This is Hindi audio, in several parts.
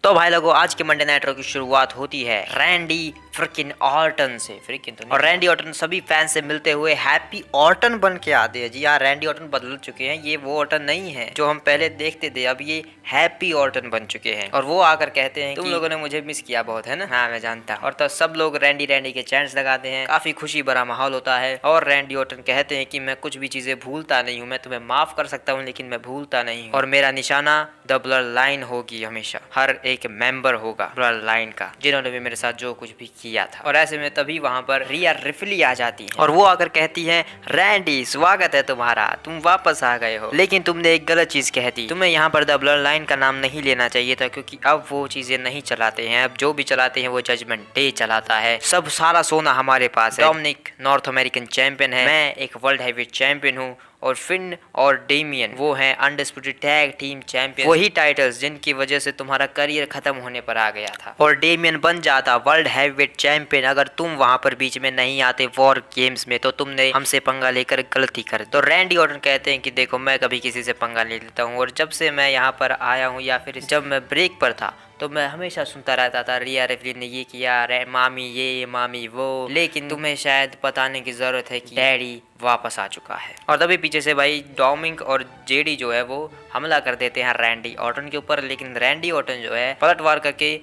तो भाई लोगों, आज के मंडे नाइट रॉ की शुरुआत होती है रैंडी फ्रिकिन ऑर्टन से। फ्रिकिन तो नहीं, और रैंडी ऑर्टन सभी फैन से मिलते हुए हैप्पी ऑर्टन बन के आते हैं। जी हाँ, रैंडी ऑर्टन बदल चुके हैं, ये वो ऑर्टन नहीं है जो हम पहले देखते थे, अब ये हैप्पी ऑर्टन बन चुके हैं। और वो आकर कहते हैं तुम लोगों ने मुझे मिस किया बहुत, है ना? हाँ मैं जानता हूँ। और तो सब लोग रैंडी रैंडी के चैंट्स लगाते हैं, काफी खुशी भरा माहौल होता है। और रैंडी ऑर्टन कहते हैं कि मैं कुछ भी चीजें भूलता नहीं हूँ, मैं तुम्हें माफ कर सकता हूँ लेकिन मैं भूलता नहीं हूँ, और मेरा निशाना द ब्लड लाइन होगी, हमेशा हर एक मेंबर होगा ब्लड लाइन का जिन्होंने भी मेरे साथ जो कुछ भी किया था। और ऐसे में तभी वहां पर रिया रिफली आ जाती है और वो आकर कहती है रैंडी स्वागत है तुम्हारा, तुम वापस आ गए हो, लेकिन तुमने एक गलत चीज कह दी, तुम्हें यहाँ पर द ब्लड लाइन का नाम नहीं लेना चाहिए था, क्योंकि अब वो चीजें नहीं चलाते हैं, अब जो भी चलाते हैं वो जजमेंट डे चलाता है। सब सारा सोना हमारे पास है। डोमिनिक नॉर्थ अमेरिकन चैंपियन है, मैं एक वर्ल्ड हैवीवेट चैंपियन हूँ, और फिन और डेमियन वो हैं अनडिस्प्यूटेड टैग टीम चैंपियन, वही टाइटल्स जिनकी वजह से तुम्हारा करियर खत्म होने पर आ गया था। और डेमियन बन जाता वर्ल्ड हैवीवेट चैंपियन अगर तुम वहां पर बीच में नहीं आते वॉर गेम्स में, तो तुमने हमसे पंगा लेकर गलती कर। तो रैंडी ऑर्टन कहते हैं कि देखो मैं कभी किसी से पंगा नहीं लेता हूँ, और जब से मैं यहाँ पर आया हूँ या फिर जब मैं ब्रेक पर था तो मैं हमेशा सुनता रहता था रिया रिफली ने ये किया, मामी ये मामी वो, लेकिन तुम्हें शायद बताने की जरूरत है कि डैडी वापस आ चुका है। और तभी पीछे से भाई डोमिनिक और जेडी जो है वो हमला कर देते हैं रैंडी ऑर्टन के ऊपर, लेकिन रैंडी ऑर्टन जो है पलटवार करके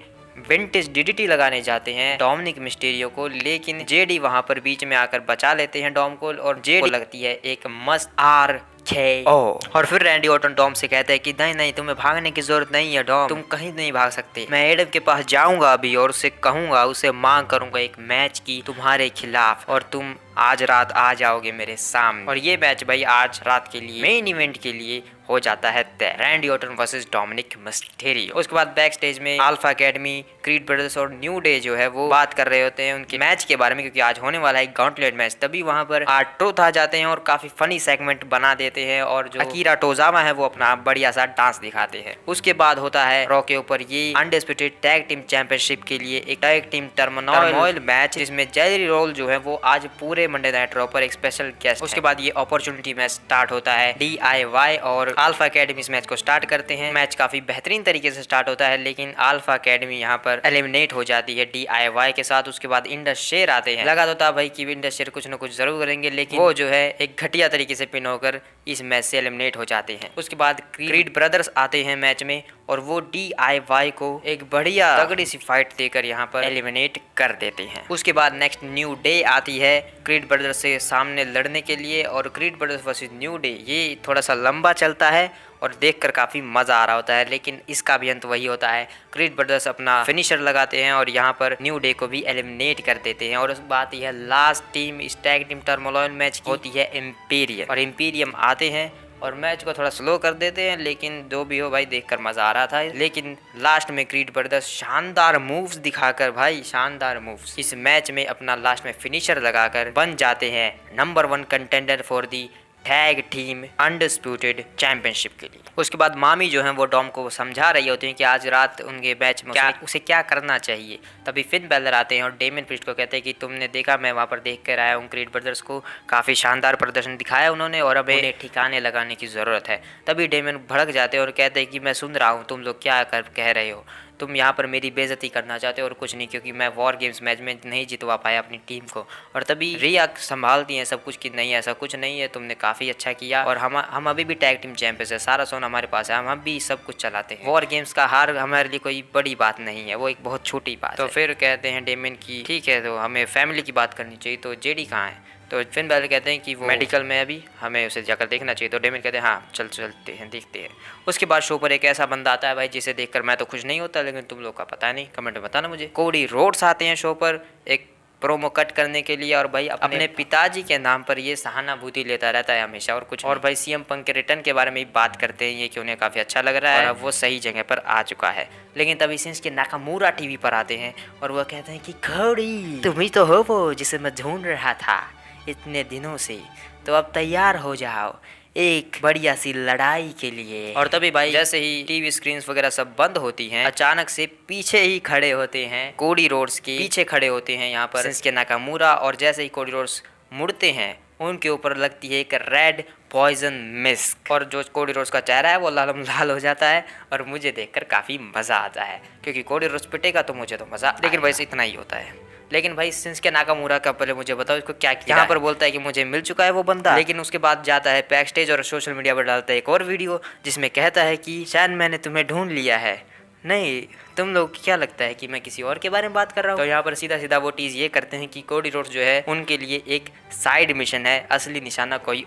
विंटेज डीडीटी लगाने जाते हैं डोमिनिक मिस्टीरियो को, लेकिन जेडी वहां पर बीच में आकर बचा लेते हैं डॉम को, और जेडी को लगती है एक मस्त और फिर रैंडी ऑर्टन डॉम से कहता है कि नहीं नहीं, तुम्हें भागने की जरूरत नहीं है डॉम, तुम कहीं नहीं भाग सकते, मैं एडम के पास जाऊंगा अभी और उससे कहूंगा, उसे मांग करूंगा एक मैच की तुम्हारे खिलाफ, और तुम आज रात आ जाओगे मेरे सामने। और ये मैच भाई आज रात के लिए मेन इवेंट के लिए हो जाता है तय, Randy Orton versus Dominik Mysterio. उसके बाद बैक स्टेज में अल्फा एकेडमी, क्रीड ब्रदर्स और न्यू डे जो है वो बात कर रहे होते हैं उनके मैच के बारे में, क्योंकि आज होने वाला है गॉन्टलेट मैच। तभी वहां पर R-Truth आ जाते हैं और काफी फनी सेगमेंट बना देते हैं, और जो अकीरा टोजामा है वो अपना बढ़िया सा डांस दिखाते हैं। उसके बाद होता है रॉ के ऊपर ये अनडिस्प्यूटेड टैग टीम चैंपियनशिप के लिए एक टैग टीम टर्मोइल मैच, जिसमें जेरी रोल जो है वो आज पूरे मंडे नाइट रॉ पर एक स्पेशल गेस्ट। उसके बाद ये अपॉर्चुनिटी मैच स्टार्ट होता है, DIY और अल्फा एकेडमी इस मैच को स्टार्ट करते हैं। मैच काफी बेहतरीन तरीके से स्टार्ट होता है, लेकिन अल्फा एकेडमी यहाँ पर एलिमिनेट हो जाती है DIY के साथ। उसके बाद इंडस शेर आते हैं, लगा तो था भाई कि इंडस शेर कुछ न कुछ जरूर करेंगे, लेकिन वो जो है एक घटिया तरीके से पिन होकर इस मैच से एलिमिनेट हो जाते हैं। उसके बाद क्रीड ब्रदर्स आते हैं मैच में, और वो DIY को एक बढ़िया तगड़ी सी फाइट देकर यहाँ पर एलिमिनेट कर देते हैं। उसके बाद नेक्स्ट न्यू डे आती है क्रीड ब्रदर्स से सामने लड़ने के लिए, और creed brothers versus new day ये थोड़ा सा लंबा चलता है और देखकर काफी मजा आ रहा होता है, लेकिन इसका भी अंत वही होता है, क्रीड ब्रदर्स अपना फिनिशर लगाते हैं और यहाँ पर न्यू डे को भी एलिमिनेट कर देते हैं। और उस बात यह लास्ट टीम इस टैग टीम टर्मोइल मैच की होती है इम्पीरियम, और इम्पीरियम आते हैं और मैच को थोड़ा स्लो कर देते हैं, लेकिन जो भी हो भाई देखकर मजा आ रहा था। लेकिन लास्ट में क्रीड ब्रदर्स शानदार मूव्स दिखाकर, भाई शानदार मूव्स, इस मैच में अपना लास्ट में फिनिशर लगाकर बन जाते हैं number 1 contender for the tag team undisputed championship के लिए। उसके बाद मामी जो है वो डॉम को समझा रही होती हैं कि आज रात उनके मैच में उसे क्या करना चाहिए। तभी फिन बैलर आते हैं और डेमियन प्रीस्ट को कहते हैं कि तुमने देखा, मैं वहां पर देख कर आया हूँ, क्रीड ब्रदर्स को काफी शानदार प्रदर्शन दिखाया उन्होंने और अब उन्हें ठिकाने लगाने की जरूरत है। तभी डेमियन भड़क जाते हैं और कहते हैं कि मैं सुन रहा हूँ तुम लोग क्या कह रहे हो, तुम यहाँ पर मेरी बेइज्जती करना चाहते हो और कुछ नहीं, क्योंकि मैं वॉर गेम्स मैच में नहीं जितवा पाया अपनी टीम को। और तभी रिया संभालती हैं सब कुछ कि नहीं ऐसा कुछ नहीं है, तुमने काफ़ी अच्छा किया, और हम अभी भी टैग टीम चैंपियंस है, सारा सोना हमारे पास है, हम भी सब कुछ चलाते हैं, वॉर गेम्स का हार हमारे लिए कोई बड़ी बात नहीं है, वो एक बहुत छोटी बात है। तो फिर कहते हैं डेमियन की ठीक है, तो हमें फैमिली की बात करनी चाहिए, तो जेडी कहाँ है? तो फिन बैलर कहते हैं कि वो मेडिकल में अभी, हमें उसे जाकर देखना चाहिए। तो डेमियन कहते हैं हाँ चलते हैं देखते हैं। उसके बाद शो पर एक ऐसा बंदा आता है भाई जिसे देखकर मैं तो खुश नहीं होता, लेकिन तुम लोग का पता नहीं, कमेंट में बताना मुझे। कोडी रोड्स आते हैं शो पर एक प्रोमो कट करने के लिए, और भाई अपने पिताजी के नाम पर ये सहानुभूति लेता रहता है हमेशा और कुछ। और भाई CM पंक के रिटर्न के बारे में भी बात करते हैं ये कि उन्हें काफ़ी अच्छा लग रहा है और अब वो सही जगह पर आ चुका है। लेकिन तभी सिंस नाकामुरा टीवी पर आते हैं और वह कहते हैं कि कोडी तुम ही तो हो वो जिसे मैं ढूंढ रहा था इतने दिनों से, तो अब तैयार हो जाओ एक बढ़िया सी लड़ाई के लिए। और तभी भाई जैसे ही टीवी स्क्रीन्स वगैरह सब बंद होती हैं, अचानक से पीछे ही खड़े होते हैं, कोडी रोड्स के पीछे खड़े होते हैं यहाँ पर शिंसुके नाकामुरा, और जैसे ही कोडी रोड्स मुड़ते हैं उनके ऊपर लगती है एक रेड पॉइजन मिस्क। और जो कोडी रोड्स का चेहरा है वो लालम लाल हो जाता है और मुझे देखकर काफी मजा आता है, क्योंकि कोडी रोड्स पिटेगा तो मुझे तो मजा, लेकिन वैसे इतना ही होता है। लेकिन भाई शिंसुके नाकामुरा का पहले मुझे बताओ इसको क्या किया। यहाँ पर बोलता है कि मुझे मिल चुका है वो बंदा, लेकिन उसके बाद जाता है बैक स्टेज और सोशल मीडिया पर डालता है एक और वीडियो जिसमें कहता है कि शायद मैंने तुम्हें ढूंढ लिया है। नहीं, तुम लोग क्या लगता है कि मैं किसी और के बारे में बात कर रहा हूँ? तो यहाँ पर सीधा सीधा वो टीज ये करते हैं कि कोडी रोड्स जो है उनके लिए एक साइड मिशन है, असली निशाना कोई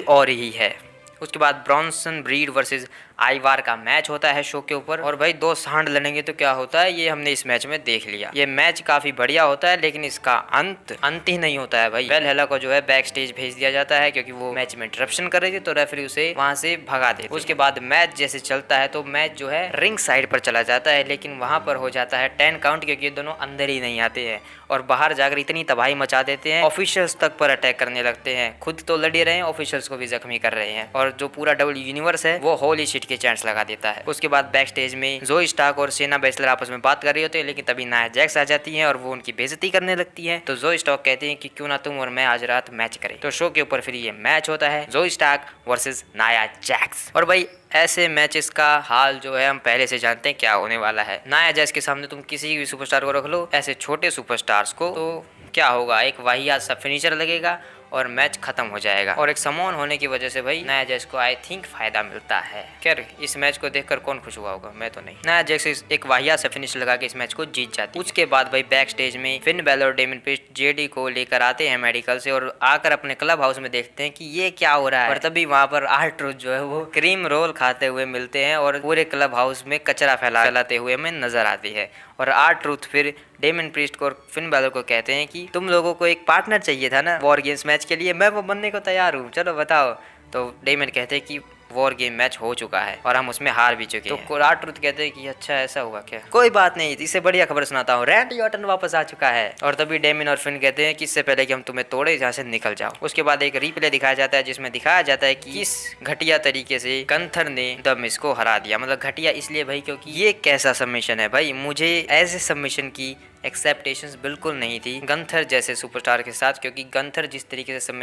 और ही है। उसके बाद ब्रॉन्सन ब्रीड वर्सेस आइवार का मैच होता है शो के ऊपर, और भाई दो सांड लड़ेंगे तो क्या होता है ये हमने इस मैच में देख लिया। ये मैच काफी बढ़िया होता है, लेकिन इसका अंत ही नहीं होता है भाई। वेलहेला को जो है बैक स्टेज भेज दिया जाता है क्योंकि वो मैच में इंटरप्शन कर रही थी, तो रेफरी उसे वहां से भगा देते। उसके बाद मैच जैसे चलता है तो मैच जो है रिंग साइड पर चला जाता है, लेकिन वहां पर हो जाता है 10 काउंट, क्योंकि दोनों अंदर ही नहीं आते हैं और बाहर जाकर इतनी तबाही मचा देते हैं, ऑफिशियल्स तक पर अटैक करने लगते हैं। खुद तो लड़े रहे हैं, ऑफिशियल्स को भी जख्मी कर रहे हैं, और जो पूरा डब्ल्यू यूनिवर्स है वो होली शिट के चांस लगा देता है। उसके बाद बैक स्टेज में जोई स्टार्क और शेना बेसलर आपस में बात कर रहे होते हैं, लेकिन तभी नाया जैक्स आ जाती है और वो उनकी बेइज्जती करने लगती है। तो जोई स्टार्क कहते हैं कि क्यों ना तुम और मैं आज रात मैच करें। तो शो के ऊपर फिर ये मैच होता है, जोई स्टार्क वर्सेस नाया जैक्स। और भाई ऐसे मैचेस का हाल जो है हम पहले से जानते हैं क्या होने वाला है। नाया जैक्स के सामने तुम किसी भी सुपरस्टार को रख लो, ऐसे छोटे सुपरस्टार्स को, तो क्या होगा, एक वाहियात सा फिनिशर लगेगा और मैच खत्म हो जाएगा। और एक समोन होने की वजह से भाई नाया जैक्स को आई थिंक फायदा मिलता है। खैर इस मैच को देखकर कौन खुश हुआ होगा, मैं तो नहीं। नाया जैक्स एक वाहियात से फिनिश लगा के इस मैच को जीत जाती है। उसके बाद भाई बैक स्टेज में फिन बैलर और डेमिन प्रीस्ट जेडी को लेकर आते हैं मेडिकल से, और आकर अपने क्लब हाउस में देखते हैं कि ये क्या हो रहा है। और तभी वहां पर R-Truth जो है वो क्रीम रोल खाते हुए मिलते हैं और पूरे क्लब हाउस में कचरा फैलाते हुए हमें नजर आती है। और R-Truth फिर डेमन प्रीस्ट को और फिन बैलर को कहते हैं कि तुम लोगों को एक पार्टनर चाहिए था ना वॉर गेम्स मैच के लिए, मैं वो बनने को तैयार हूँ, चलो बताओ। तो डेमन कहते हैं कि वॉर गेम मैच हो चुका है और हम उसमें हार भी चुके हैं। तो R-Truth कहते हैं कि अच्छा ऐसा हुआ क्या, कोई बात नहीं, इससे बढ़िया खबर सुनाता हूँ, रैंडी ऑर्टन वापस आ चुका है। और तभी डेमिन और फिन कहते हैं कि इससे पहले कि हम तुम्हें तोड़े यहाँ से निकल जाओ। उसके बाद एक रिप्ले दिखाया जाता है जिसमें दिखाया जाता है कि किस घटिया तरीके से गंथर ने द मिज को हरा दिया। मतलब घटिया इसलिए भाई क्योंकि ये कैसा सबमिशन है भाई, मुझे ऐसे सबमिशन की एक्सेप्टेशंस बिल्कुल नहीं थी गंथर जैसे सुपरस्टार के साथ, क्योंकि गंथर जिस तरीके से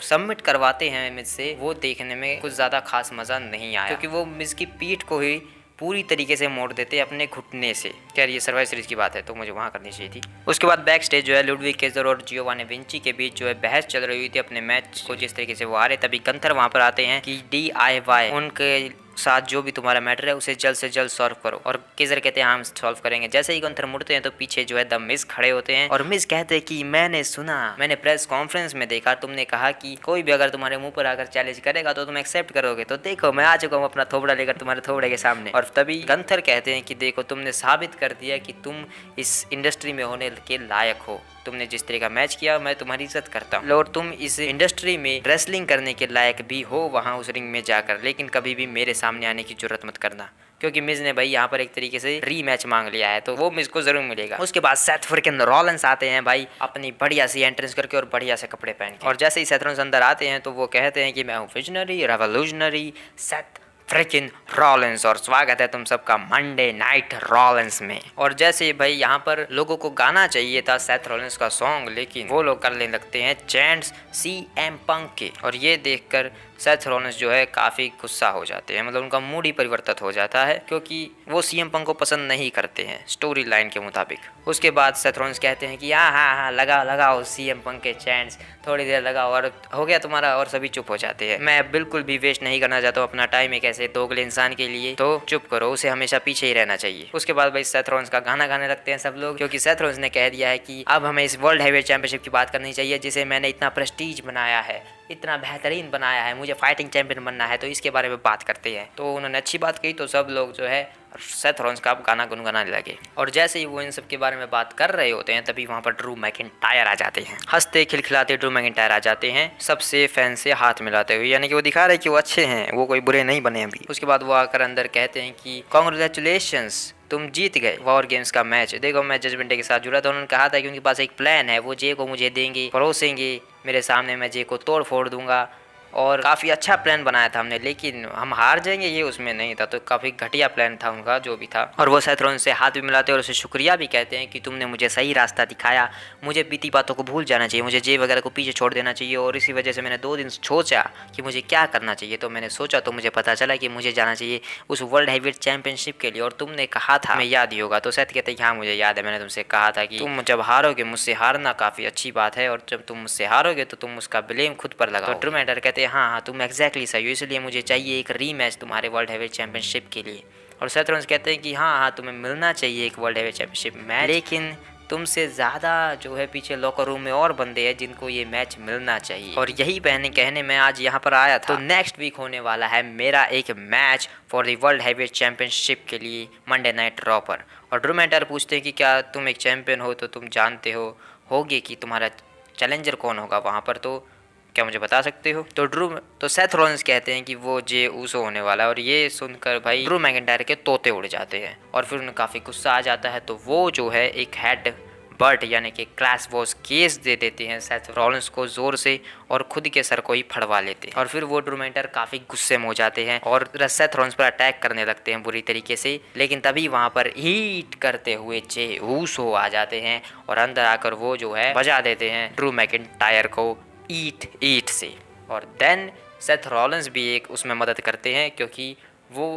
सबमिट करवाते हैं मिज से, वो देखने में कुछ ज्यादा खास मजा नहीं आया, क्योंकि वो मिज की पीठ को ही पूरी तरीके से मोड़ देते हैं अपने घुटने से। खैर ये सर्वाइव सीरीज की बात है तो मुझे वहां करनी चाहिए थी। उसके बाद बैक स्टेज जो है लुडविग केजर और जियोवानी विंची के बीच जो है बहस चल रही हुई थी अपने मैच को जिस तरीके से वो आ रहे, तभी गंथर वहां पर आते हैं कि DIY उनके साथ जो भी तुम्हारा मैटर है उसे जल्द से जल्द सॉल्व करो। और केजर कहते हैं हम सॉल्व करेंगे। जैसे ही गंथर मुड़ते हैं तो पीछे जो है द मिज खड़े होते हैं और मिज कहते हैं कि मैंने प्रेस कॉन्फ्रेंस में देखा, तुमने कहा कि कोई भी अगर तुम्हारे मुंह पर आकर चैलेंज करेगा तो तुम एक्सेप्ट करोगे, तो देखो मैं आ चुका हूँ अपना थोबड़ा लेकर तुम्हारे थोबड़े के सामने। और तभी गंथर कहते हैं कि देखो तुमने साबित कर दिया कि तुम इस इंडस्ट्री में होने के लायक हो, तुमने जिस तरह का मैच किया मैं तुम्हारी इज्जत करता हूँ, और तुम इस इंडस्ट्री में रेसलिंग करने के लायक भी हो वहाँ उस रिंग में जाकर, लेकिन कभी भी मेरे सामने आने की जरूरत मत करना, क्योंकि मिज ने भाई यहाँ पर एक तरीके से रीमैच मांग लिया है तो वो मिज को जरूर मिलेगा। उसके बाद सेथ फ्रिकिन रॉलिंस आते हैं भाई अपनी बढ़िया सी एंट्रेंस करके और बढ़िया से कपड़े पहन के, और जैसे ही सेथ रॉलिंस अंदर आते हैं तो वो कहते हैं कि मैं हूँ visionary revolutionary Seth freaking Rollins और स्वागत है तुम सबका मंडे नाइट रॉलिंस में। और जैसे भाई यहाँ पर लोगों को गाना चाहिए था सेथ रॉलिंस का सॉन्ग, लेकिन वो लोग करने लगते हैं चैंट्स CM पंक के, और ये देखकर सेथ रॉलिंस जो है काफ़ी गुस्सा हो जाते हैं, मतलब उनका मूड ही परिवर्तित हो जाता है क्योंकि वो CM पंक को पसंद नहीं करते हैं स्टोरी लाइन के मुताबिक। उसके बाद सेथ रॉलिंस कहते हैं कि हाँ लगाओ CM पंक के चैंट्स, थोड़ी देर लगाओ और हो गया तुम्हारा, और सभी चुप हो जाते हैं। मैं बिल्कुल भी वेस्ट नहीं करना चाहता हूँ अपना टाइम एक ऐसे दोगले इंसान के लिए, तो चुप करो, उसे हमेशा पीछे ही रहना चाहिए। उसके बाद भाई सेथ रॉलिंस का गाना गाने लगते हैं सब लोग, क्योंकि सेथ रॉलिंस ने कह दिया है कि अब हमें इस वर्ल्ड हैवीवेट चैंपियनशिप की बात करनी चाहिए जिसे मैंने इतना प्रेस्टीज बनाया है, इतना बेहतरीन बनाया है, मुझे फाइटिंग चैंपियन बनना है, तो इसके बारे में बात करते हैं। तो उन्होंने अच्छी बात कही तो सब लोग जो है सेथ रॉलिंस का गाना गुनगुनाने लगे। और जैसे ही वो इन सब के बारे में बात कर रहे होते हैं तभी वहाँ पर ड्रू मैकिंटायर आ जाते हैं। हंसते खिलखिलाते ड्रू मैकिंटायर आ जाते हैं सबसे फैन से हाथ मिलाते हुए, यानी कि वो दिखा रहे कि वो अच्छे हैं, वो कोई बुरे नहीं बने अभी। उसके बाद वो आकर अंदर कहते हैं कि कांग्रेचुलेशंस तुम जीत गए वॉर गेम्स का मैच। देखो मैं जजमेंट डे के साथ जुड़ा था, उन्होंने कहा था कि उनके पास एक प्लान है, वो जे को मुझे देंगे, परोसेंगे मेरे सामने, मैं जे को तोड़ फोड़ दूंगा, और काफ़ी अच्छा प्लान बनाया था हमने, लेकिन हम हार जाएंगे ये उसमें नहीं था। तो काफ़ी घटिया प्लान था उनका जो भी था। और वो सेथ रॉलिंस से हाथ भी मिलाते हैं और उसे शुक्रिया भी कहते हैं कि तुमने मुझे सही रास्ता दिखाया, मुझे बीती बातों को भूल जाना चाहिए, मुझे जे वगैरह को पीछे छोड़ देना चाहिए। और इसी वजह से मैंने 2 दिन सोचा कि मुझे क्या करना चाहिए। तो मैंने सोचा तो मुझे पता चला कि मुझे जाना चाहिए उस वर्ल्ड हैवीवेट चैंपियनशिप के लिए, और तुमने कहा था, मैं याद ही होगा। तो सेथ कहते हैं कि हाँ मुझे याद है, मैंने तुमसे कहा था कि तुम जब हारोगे मुझसे हारना काफ़ी अच्छी बात है, और जब तुम मुझसे हारोगे तो तुम उसका ब्लेम खुद पर लगाओ। तो ड्रू मैकिंटायर कहते हैं हाँ तुम एग्जैक्टली सही हो, इसलिए मुझे चाहिए एक रीमैच तुम्हारे वर्ल्ड हैवीवेट चैंपियनशिप के लिए। और सेथ रॉलिंस कहते हैं कि हाँ तुम्हें मिलना चाहिए एक वर्ल्ड हैवीवेट चैंपियनशिप मैच, लेकिन तुमसे ज़्यादा जो है पीछे लॉकर रूम में और बंदे हैं जिनको ये मैच मिलना चाहिए। और यही कहने मैं आज यहाँ पर आया था। तो नेक्स्ट वीक होने वाला है मेरा एक match for the world heavyweight championship के लिए मंडे नाइट रॉ पर। और ड्रू मैकिंटायर पूछते हैं कि क्या तुम एक चैंपियन हो तो तुम जानते होगे कि तुम्हारा चैलेंजर कौन होगा वहाँ पर, तो क्या मुझे बता सकते हो? तो सेथ रॉलिंस कहते हैं कि वो जे ऊसो होने वाला है। और ये सुनकर भाई ड्रू मैकिंटायर के तोते उड़ जाते हैं और फिर उन्हें काफ़ी गुस्सा आ जाता है। तो वो जो है एक हेड बर्ट यानी कि क्लास वॉर्स केस दे देते हैं सेथ रॉलिंस को जोर से, और खुद के सर को ही फड़वा लेते हैं। और फिर वो ड्रू मैकिंटायर काफ़ी गुस्से में हो जाते हैं और सेथ रॉलिंस पर अटैक करने लगते हैं बुरी तरीके से। लेकिन तभी वहाँ पर हीट करते हुए जे ऊसो आ जाते हैं और अंदर आकर वो जो है बजा देते हैं ड्रू मैकिंटायर को ईट से। और देन सेथ रॉलिंस भी एक उसमें मदद करते हैं, क्योंकि वो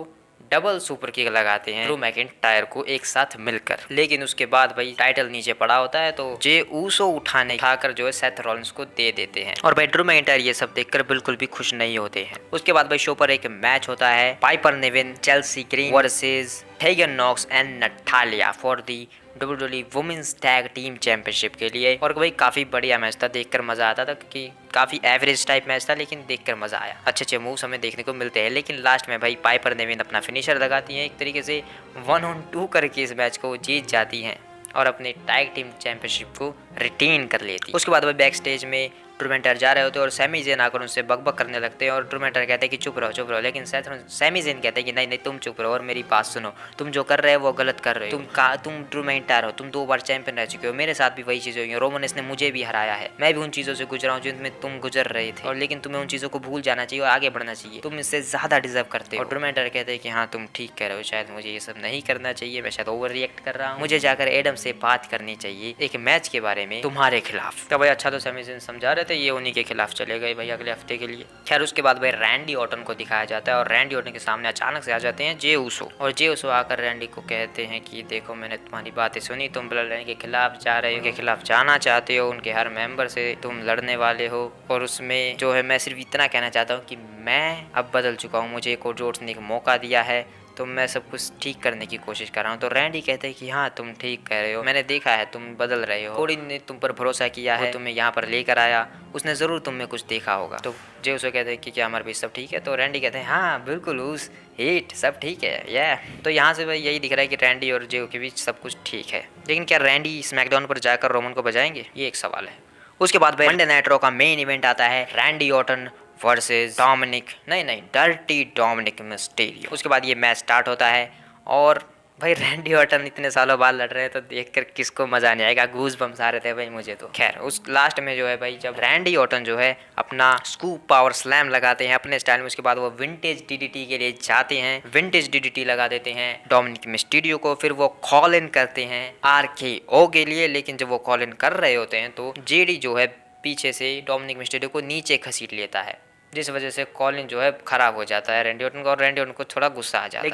डबल सुपर किक लगाते हैं ड्रू मैकिंटायर को एक साथ मिलकर। लेकिन उसके बाद भाई टाइटल नीचे पड़ा होता है तो जे ऊसो उठाकर जो है सेथ रॉलिंस को दे देते हैं। और भाई ड्रू मैकिंटायर ये सब देखकर बिल्कुल भी खुश नहीं होते हैं। उसके बाद भाई शो पर एक मैच होता है Piper Niven, Chelsea Green versus Tegan Nox and Natalya for the WWE women's tag team championship के लिए। और भाई काफ़ी बढ़िया मैच था, देखकर मज़ा आता था, क्योंकि काफ़ी एवरेज टाइप मैच था, लेकिन देखकर मज़ा आया। अच्छे मूव्स हमें देखने को मिलते हैं। लेकिन लास्ट में भाई पाइपर नेविन अपना फिनिशर लगाती हैं, एक तरीके से 1-on-2 करके इस मैच को जीत जाती हैं और अपने टैग टीम चैंपियनशिप को रिटेन कर लेती। उसके बाद भाई बैक स्टेज में ड्रू मैकिंटायर जा रहे होते हैं और सैमी ज़ेन आकर उनसे बकबक करने लगते हैं। और ड्रू मैकिंटायर कहते हैं कि चुप रहो, लेकिन सैमी ज़ेन कहते हैं कि नहीं तुम चुप रहो और मेरी बात सुनो, तुम जो कर रहे हो वो गलत कर रहे हो। तुम ड्रू मैकिंटायर हो, तुम 2 बार चैंपियन रह चुके हो, मेरे साथ भी वही चीज़ें हुई हैं, रोमन ने मुझे भी हराया है, मैं भी उन चीज़ों से गुजरा हूँ जिनमें तुम गुजर रहे थे। और लेकिन तुम्हें उन चीज़ों को भूल जाना चाहिए और आगे बढ़ना चाहिए, तुम इससे ज़्यादा डिजर्व करते हो। और ड्रू मैकिंटायर कहते हैं कि हाँ तुम ठीक कह रहे हो, शायद मुझे ये सब नहीं करना चाहिए, मैं शायद ओवर रिएक्ट कर रहा हूँ, मुझे जाकर एडम से बात करनी चाहिए एक मैच के बारे में तुम्हारे खिलाफ। तो भाई अच्छा तो सैमी ज़ेन समझा रहे थे, ये उन्हीं के खिलाफ चले गए भाई अगले हफ्ते के लिए। खैर उसके बाद भाई रैंडी ऑर्टन को दिखाया जाता है और रैंडी ऑर्टन के सामने अचानक से आ जाते हैं जे ऊसो। और जे ऊसो आकर रैंडी को कहते हैं कि देखो मैंने तुम्हारी बातें सुनी, तुम ब्लड लाइन के खिलाफ जा रहे हो, उनके खिलाफ जाना चाहते हो, उनके हर मेंबर से तुम लड़ने वाले हो। और उसमें जो है मैं सिर्फ इतना कहना चाहता हूँ कि मैं अब बदल चुका हूँ, मुझे कोड रोड्स ने एक मौका दिया है, तो मैं सब कुछ ठीक करने की कोशिश कर रहा हूँ। तो रैंडी कहते हैं कि हाँ तुम ठीक कह रहे हो, मैंने देखा है तुम बदल रहे हो, कोडी ने तुम पर भरोसा किया है, तुम्हें यहाँ पर लेकर आया, उसने ज़रूर तुम में कुछ देखा होगा। तो जे उसे कहते हैं कि क्या हमारे बीच सब ठीक है? तो रैंडी कहते हैं हाँ बिल्कुल उस हिट सब ठीक है तो यहाँ से भाई यही दिख रहा है कि रैंडी और जे के बीच सब कुछ ठीक है। लेकिन क्या रैंडी स्मैकडाउन पर जाकर रोमन को बजाएंगे, ये एक सवाल है। उसके बाद भाई मंडे नाइट रॉ का मेन इवेंट आता है Randy Orton versus dirty Dominik Mysterio. उसके बाद ये मैच स्टार्ट होता है और भाई रैंडी ऑर्टन इतने सालों बाद लड़ रहे हैं तो देखकर किसको मजा नहीं आएगा, गूज बम्स आ रहे थे भाई मुझे तो। खैर उस लास्ट में जो है भाई जब रैंडी ऑर्टन जो है अपना स्कूप पावर स्लैम लगाते हैं अपने स्टाइल में, उसके बाद वो विंटेज डीडीटी के लिए जाते हैं, विंटेज डीडीटी लगा देते हैं डोमिनिक मिस्टीरियो को। फिर वो कॉल इन करते हैं RKO के लिए, लेकिन जब वो कॉल इन कर रहे होते हैं तो जेडी जो है पीछे से डोमिनिक मिस्टीरियो को नीचे घसीट लेता है, जिस वजह से कॉलिन जो है खराब हो जाता है रैंडी ऑर्टन का और रैंडी ऑर्टन को थोड़ा गुस्सा आ जाता है।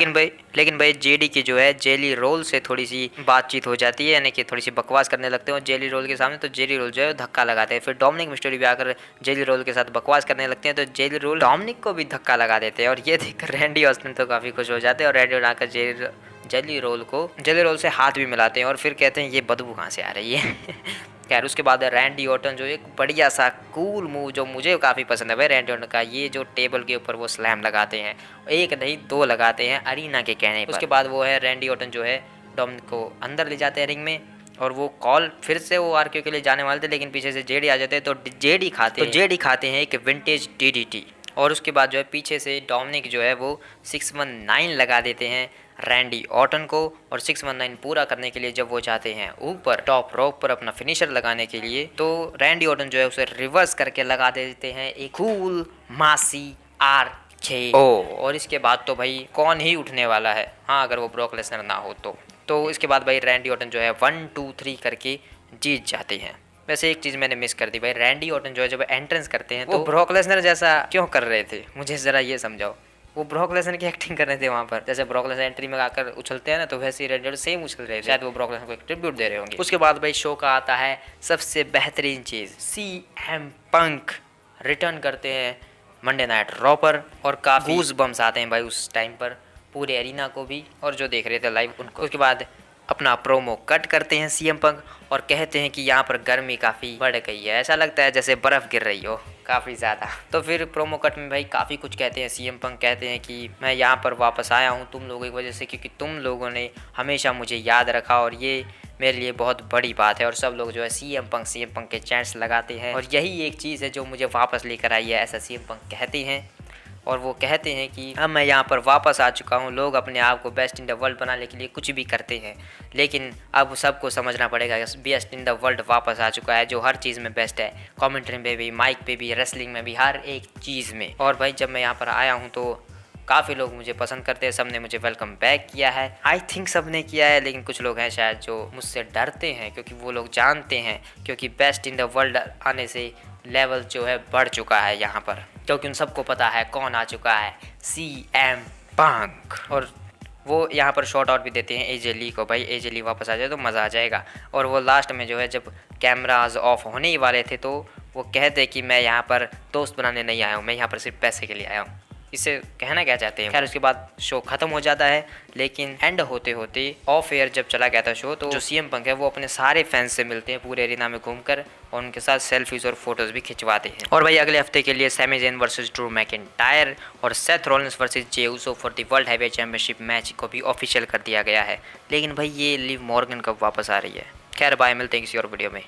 लेकिन भाई जेडी की जो है जेली रोल से थोड़ी सी बातचीत हो जाती है, यानी कि थोड़ी सी बकवास करने लगते हैं जेली रोल के सामने। तो जेली रोल जो है धक्का लगाते हैं, फिर डोमिनिक मिस्टीरियो भी आकर जेली रोल के साथ बकवास करने लगते हैं, तो जेली रोल डोमिनिक को भी धक्का लगा देते हैं। और ये देखकर रैंडी ऑर्टन तो काफ़ी खुश हो जाते हैं और रैंडी ऑर्टन आकर जेली रोल से हाथ भी मिलाते हैं और फिर कहते हैं ये बदबू कहाँ से आ रही है। खैर उसके बाद रैंडी ऑर्टन जो एक बढ़िया सा कूल मूव जो मुझे काफ़ी पसंद है भाई रैंडी ऑर्टन का, ये जो टेबल के ऊपर वो स्लैम लगाते हैं, एक नहीं 2 लगाते हैं अरीना के कहने पर। उसके बाद वो है रैंडी ऑर्टन जो है डोमिनिक को अंदर ले जाते हैं रिंग में और वो कॉल फिर से वो RKO के लिए जाने वाले थे, लेकिन पीछे से जेडी आ जाते हैं तो जेडी खाते हैं एक विंटेज DDT। और उसके बाद जो है पीछे से डोमिनिक जो है वो 619 लगा देते हैं रैंडी ऑर्टन को, और 619 पूरा करने के लिए जब वो जाते हैं ऊपर टॉप रोप पर अपना फिनिशर लगाने के लिए, तो रैंडी ऑर्टन जो है उसे रिवर्स करके लगा देते हैं एक कूल मासी RKO। और इसके बाद तो भाई कौन ही उठने वाला है, हाँ अगर वो ब्रॉक लेसनर ना हो तो इसके बाद भाई रैंडी ऑर्टन जो है 1 2 3 करके जीत जाते हैं। वैसे एक चीज़ मैंने मिस कर दी भाई, रैंडी ऑर्टन जो है जब एंट्रेंस करते हैं तो ब्रॉक लेसनर जैसा क्यों कर रहे थे, मुझे ज़रा ये समझाओ। वो ब्रॉक लेसनर की एक्टिंग कर रहे थे वहाँ पर, जैसे ब्रॉक लेसनर एंट्री में आकर उछलते हैं ना, तो वैसे ही रैंडी ऑर्टन सेम उछल रहे थे, शायद वो ब्रॉक लेसनर को एक ट्रिब्यूट दे रहे होंगे। उसके बाद भाई शो का आता है सबसे बेहतरीन चीज़, CM पंक रिटर्न करते हैं मंडे नाइट रॉ पर, और काफ़ी गूज़ बम्स आते हैं भाई उस टाइम पर पूरे एरिना को भी और जो देख रहे थे लाइव उनको। उसके बाद अपना प्रोमो कट करते हैं CM पंक और कहते हैं कि यहाँ पर गर्मी काफ़ी बढ़ गई है, ऐसा लगता है जैसे बर्फ़ गिर रही हो काफ़ी ज़्यादा। तो फिर प्रोमो कट में भाई काफ़ी कुछ कहते हैं CM पंक, कहते हैं कि मैं यहाँ पर वापस आया हूँ तुम लोगों की वजह से, क्योंकि तुम लोगों ने हमेशा मुझे याद रखा और ये मेरे लिए बहुत बड़ी बात है। और सब लोग जो है CM पंक के चैंट्स लगाते हैं और यही एक चीज़ है जो मुझे वापस लेकर आई है, ऐसा CM पंक कहते हैं। और वो कहते हैं कि अब मैं यहाँ पर वापस आ चुका हूँ। लोग अपने आप को बेस्ट इन द वर्ल्ड बनाने के लिए कुछ भी करते हैं, लेकिन अब सबको समझना पड़ेगा बेस्ट इन द वर्ल्ड वापस आ चुका है जो हर चीज़ में बेस्ट है, कमेंट्री में भी, माइक पे भी, रेसलिंग में भी, हर एक चीज़ में। और भाई जब मैं यहाँ पर आया हूँ तो काफ़ी लोग मुझे पसंद करते हैं, सब ने मुझे वेलकम बैक किया है, आई थिंक सब ने किया है, लेकिन कुछ लोग हैं शायद जो मुझसे डरते हैं, क्योंकि वो लोग जानते हैं क्योंकि बेस्ट इन द वर्ल्ड आने से लेवल जो है बढ़ चुका है यहाँ पर, क्योंकि उन सबको पता है कौन आ चुका है, CM पंक। और वो यहाँ पर शॉर्ट आउट भी देते हैं AJ ली को, भाई AJ ली वापस आ जाए तो मज़ा आ जाएगा। और वो लास्ट में जो है जब कैमराज ऑफ होने ही वाले थे तो वो कहते कि मैं यहाँ पर दोस्त बनाने नहीं आया हूँ, मैं यहाँ पर सिर्फ पैसे के लिए आया हूँ। इसे कहना क्या चाहते हैं। खैर उसके बाद शो ख़त्म हो जाता है, लेकिन एंड होते होते ऑफ एयर जब चला गया था शो, तो जो CM पंक है वो अपने सारे फैंस से मिलते हैं पूरे एरिना में घूमकर और उनके साथ सेल्फीज और फोटोज़ भी खिंचवाते हैं। और भाई अगले हफ्ते के लिए Sami Zayn versus Drew McIntyre और Seth Rollins versus Jey Uso for the world heavyweight championship match को भी ऑफिशियल कर दिया गया है। लेकिन भाई ये लिव मॉर्गन कब वापस आ रही है। खैर बाय, मिलते हैं किसी और वीडियो में।